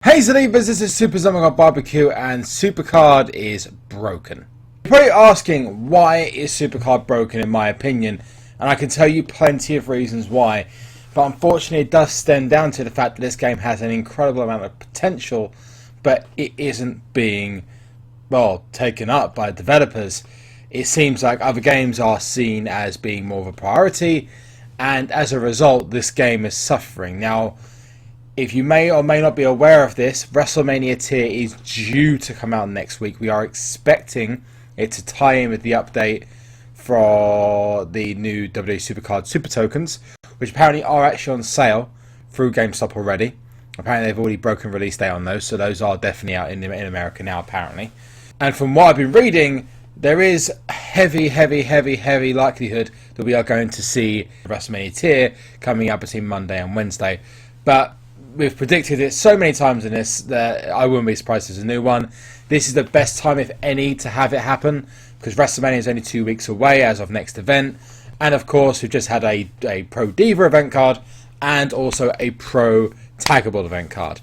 Hey Zalivas, this is SuperZombGBBQ and SuperCard is broken. You're probably asking, why is SuperCard broken in my opinion? And I can tell you plenty of reasons why. But unfortunately it does stem down to the fact that this game has an incredible amount of potential, but it isn't being, well, taken up by developers. It seems like other games are seen as being more of a priority, and as a result this game is suffering. Now, if you may or may not be aware of this, WrestleMania tier is due to come out next week. We are expecting it to tie in with the update for the new WWE SuperCard Super Tokens, which apparently are actually on sale through GameStop already. Apparently they've already broken release date on those, so those are definitely out in America now apparently. And from what I've been reading, there is heavy likelihood that we are going to see WrestleMania tier coming out between Monday and Wednesday. But we've predicted it so many times in this that I wouldn't be surprised if there's a new one. This is the best time, if any, to have it happen, because WrestleMania is only 2 weeks away as of next event. And of course, we've just had a Pro Diva event card and also a Pro Taggable event card.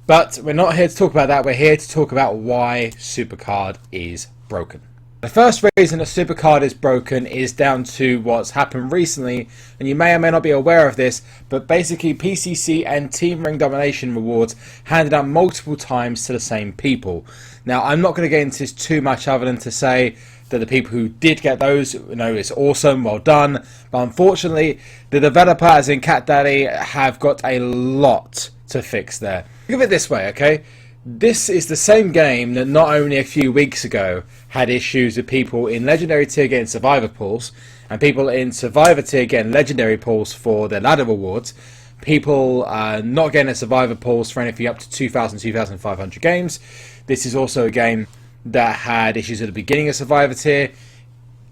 But we're not here to talk about that. We're here to talk about why SuperCard is broken. The first reason that SuperCard is broken is down to what's happened recently, and you may or may not be aware of this, but basically PCC and Team Ring Domination rewards handed out multiple times to the same people. Now, I'm not going to get into this too much other than to say that the people who did get those, it's awesome, well done, but unfortunately the developer, as in Cat Daddy, have got a lot to fix there. Think of it this way, okay? This is the same game that not only a few weeks ago had issues with people in Legendary tier getting Survivor pulls, and people in Survivor tier getting Legendary pulls for their ladder rewards, people not getting a Survivor pulls for anything up to 2,000, 2,500 games. This is also a game that had issues at the beginning of Survivor tier,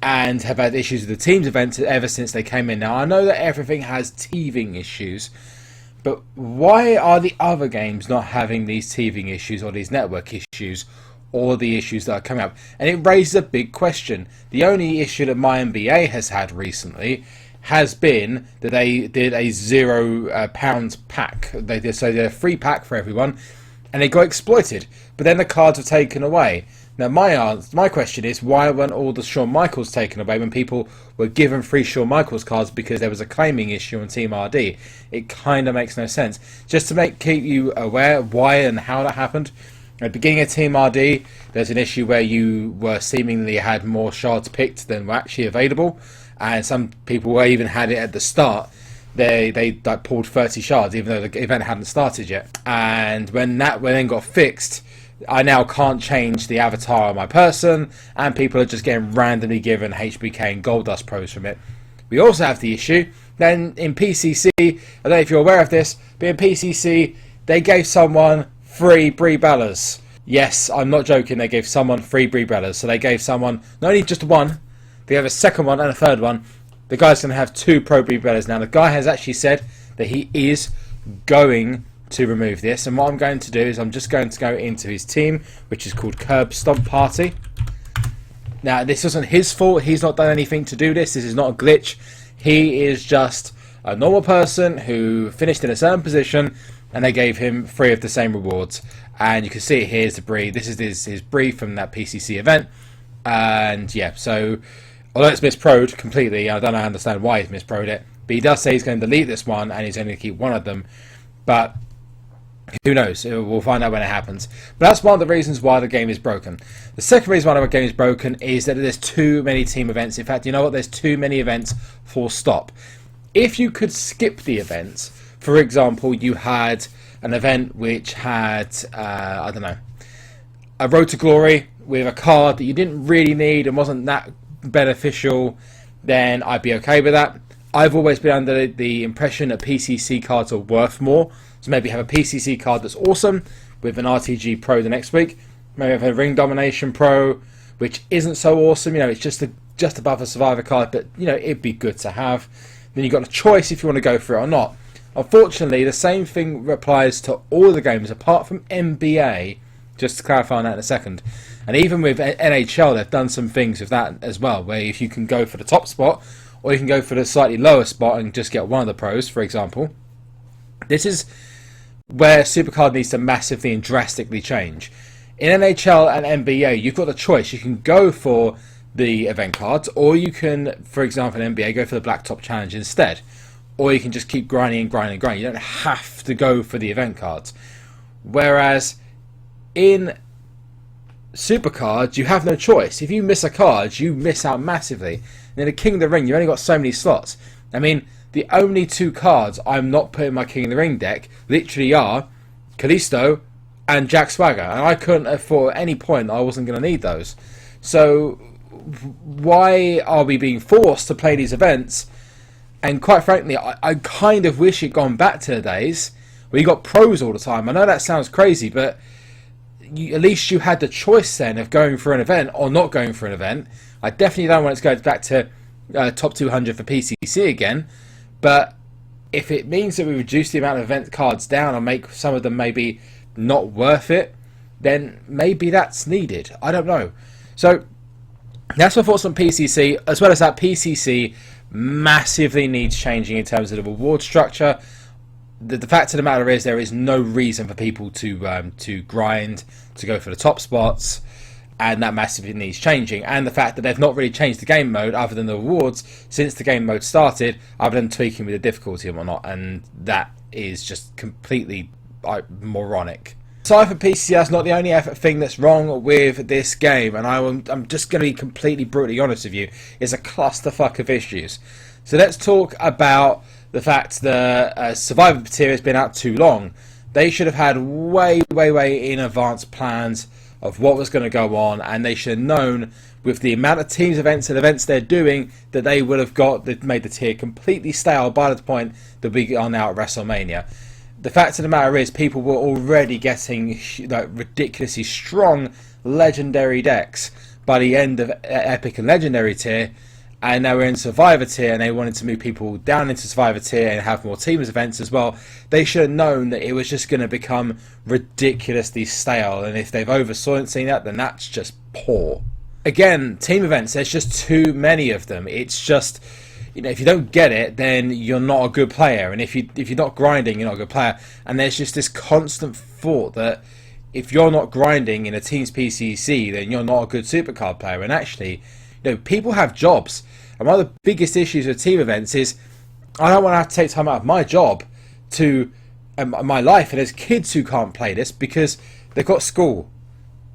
and have had issues with the Teams event ever since they came in. Now, I know that everything has teething issues, but why are the other games not having these teething issues or these network issues or the issues that are coming up? And it raises a big question. The only issue that my NBA has had recently has been that they did a £0 pack. They did a free pack for everyone, and it got exploited. But then the cards were taken away. Now my question is, why weren't all the Shawn Michaels taken away when people were given free Shawn Michaels cards because there was a claiming issue on Team RD? It kind of makes no sense. Just to keep you aware why and how that happened, at the beginning of Team RD, there's an issue where you were seemingly had more shards picked than were actually available, and some people even had it at the start. They pulled 30 shards even though the event hadn't started yet. And when that then got fixed, I now can't change the avatar of my person, and people are just getting randomly given HBK and Goldust pros from it. We also have the issue then in PCC, I don't know if you're aware of this, but in PCC they gave someone free Brie Bellas. Yes, I'm not joking, they gave someone free Brie Bellas. So they gave someone not only just one, they have a second one and a third one. The guy's going to have 2 Pro Brie Bellas. Now the guy has actually said that he is going to remove this, and what I'm going to do is I'm just going to go into his team, which is called Curb Stomp Party. Now this isn't his fault, he's not done anything to do this is not a glitch. He is just a normal person who finished in a certain position, and they gave him 3 of the same rewards. And you can see it here is the Brie. This is his Brie from that PCC event. And yeah, so although it's misproed completely, I don't understand why he's misproed it, but he does say he's going to delete this one and he's only going to keep one of them. But who knows? We'll find out when it happens. But that's one of the reasons why the game is broken. The second reason why the game is broken is that there's too many team events. In fact, you know what? There's too many events, full stop. If you could skip the events, for example, you had an event which had, I don't know, a Road to Glory with a card that you didn't really need and wasn't that beneficial, then I'd be okay with that. I've always been under the impression that PCC cards are worth more. So maybe have a PCC card that's awesome with an RTG Pro the next week. Maybe have a Ring Domination Pro, which isn't so awesome. It's just above a Survivor card, but it'd be good to have. Then you've got a choice if you want to go for it or not. Unfortunately, the same thing applies to all the games apart from NBA. Just to clarify on that in a second. And even with NHL, they've done some things with that as well, where if you can go for the top spot, or you can go for the slightly lower spot and just get one of the pros, for example. This is where SuperCard needs to massively and drastically change. In NHL and NBA, you've got the choice. You can go for the event cards, or you can, for example, in NBA, go for the Blacktop Challenge instead. Or you can just keep grinding and grinding and grinding. You don't have to go for the event cards. Whereas in SuperCards, you have no choice. If you miss a card, you miss out massively. And in the King of the Ring, you've only got so many slots. I mean, the only 2 cards I'm not putting in my King of the Ring deck literally are Kalisto and Jack Swagger. And I couldn't afford at any point I wasn't going to need those. So why are we being forced to play these events? And quite frankly, I kind of wish it gone back to the days where you got pros all the time. I know that sounds crazy, but at least you had the choice then of going for an event or not going for an event. I definitely don't want it to go back to top 200 for PCC again. But if it means that we reduce the amount of event cards down and make some of them maybe not worth it, then maybe that's needed. I don't know. So that's my thoughts on PCC. As well as that, PCC massively needs changing in terms of the reward structure. The fact of the matter is there is no reason for people to grind, to go for the top spots, and that massively needs changing. And the fact that they've not really changed the game mode other than the rewards since the game mode started, other than tweaking with the difficulty and whatnot, and that is just completely moronic. Aside from PCC, that's not the only thing that's wrong with this game, and I'm just going to be completely brutally honest with you. It's a clusterfuck of issues. So let's talk about the fact that Survivor tier has been out too long. They should have had way in advance plans of what was going to go on, and they should have known with the amount of teams events and events they're doing that they would have made the tier completely stale by the point that we are now at WrestleMania. The fact of the matter is, people were already getting ridiculously strong legendary decks by the end of Epic and Legendary tier, and now we're in Survivor tier, and they wanted to move people down into Survivor tier and have more teams events as well. They should have known that it was just going to become ridiculously stale, and if they've overseen that, then that's just poor. Again, team events, there's just too many of them. It's just, if you don't get it, then you're not a good player, and if you're not grinding, you're not a good player. And there's just this constant thought that if you're not grinding in a team's PCC, then you're not a good SuperCard player. And actually, people have jobs, and one of the biggest issues with team events is I don't want to have to take time out of my job to my life, and there's kids who can't play this because they've got school.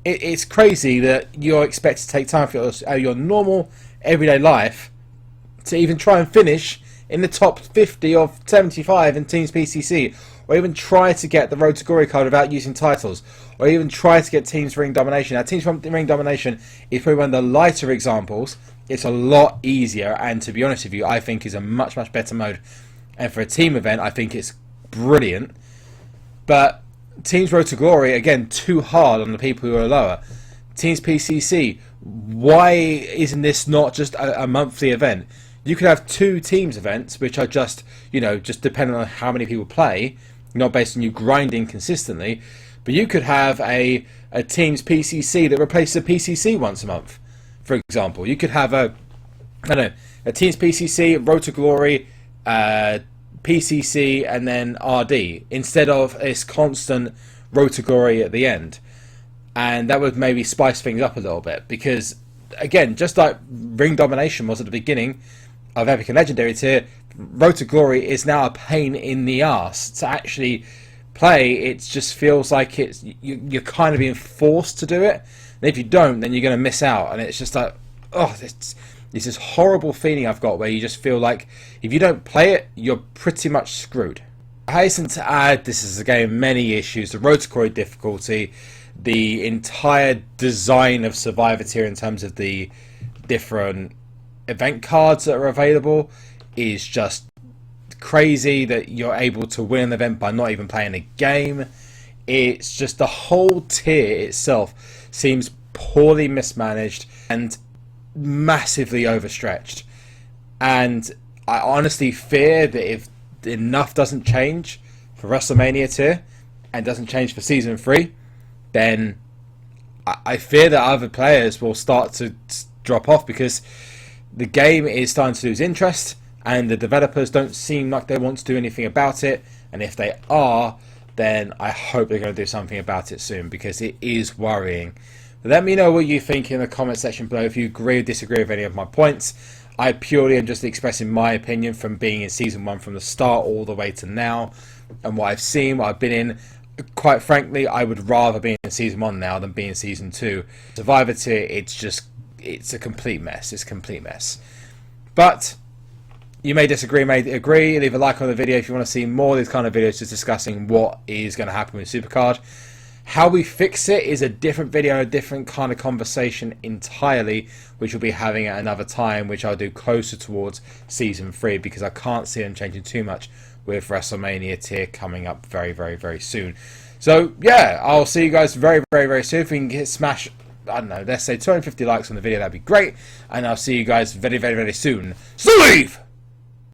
It's crazy that you're expected to take time for your normal everyday life to even try and finish in the top 50 or 75 in Teams PCC, or even try to get the Road to Glory card without using titles, or even try to get Teams Ring Domination. Now, Teams Ring Domination is probably one of the lighter examples. It's a lot easier, and to be honest with you, I think is a much better mode. And for a team event, I think it's brilliant. But Teams Road to Glory, again, too hard on the people who are lower. Teams PCC, why isn't this not just a monthly event? You could have 2 teams events, which are just, just depending on how many people play, not based on you grinding consistently. But you could have a teams PCC that replaces a PCC once a month, for example. You could have a teams PCC, Road to Glory, PCC, and then RD, instead of this constant Road to Glory at the end. And that would maybe spice things up a little bit, because, again, just like Ring Domination was at the beginning of Epic and Legendary tier, Road to Glory is now a pain in the ass to actually play. It just feels like you're kind of being forced to do it, and if you don't, then you're going to miss out. And it's just like, it's this horrible feeling I've got where you just feel like if you don't play it, you're pretty much screwed. I hasten to add, this is a game with many issues. The Road to Glory difficulty, the entire design of Survivor tier in terms of the different event cards that are available is just crazy, that you're able to win an event by not even playing a game. It's just the whole tier itself seems poorly mismanaged and massively overstretched. And I honestly fear that if enough doesn't change for WrestleMania tier and doesn't change for Season 3, then I fear that other players will start to drop off, because the game is starting to lose interest and the developers don't seem like they want to do anything about it. And if they are, then I hope they're going to do something about it soon, because it is worrying. Let me know what you think in the comment section below, if you agree or disagree with any of my points. I purely am just expressing my opinion from being in Season 1 from the start all the way to now, and what I've seen, what I've been in. Quite frankly, I would rather be in Season 1 now than be in Season 2. Survivor tier, it's a complete mess. It's a complete mess. But you may disagree, may agree. Leave a like on the video if you want to see more of these kind of videos just discussing what is going to happen with SuperCard. How we fix it is a different video, a different kind of conversation entirely, which we'll be having at another time, which I'll do closer towards Season 3, because I can't see them changing too much with WrestleMania tier coming up very, very, very soon. So, yeah, I'll see you guys very, very, very soon. If we can smash, I don't know, let's say 250 likes on the video, that'd be great. And I'll see you guys very, very, very soon. Sleeve!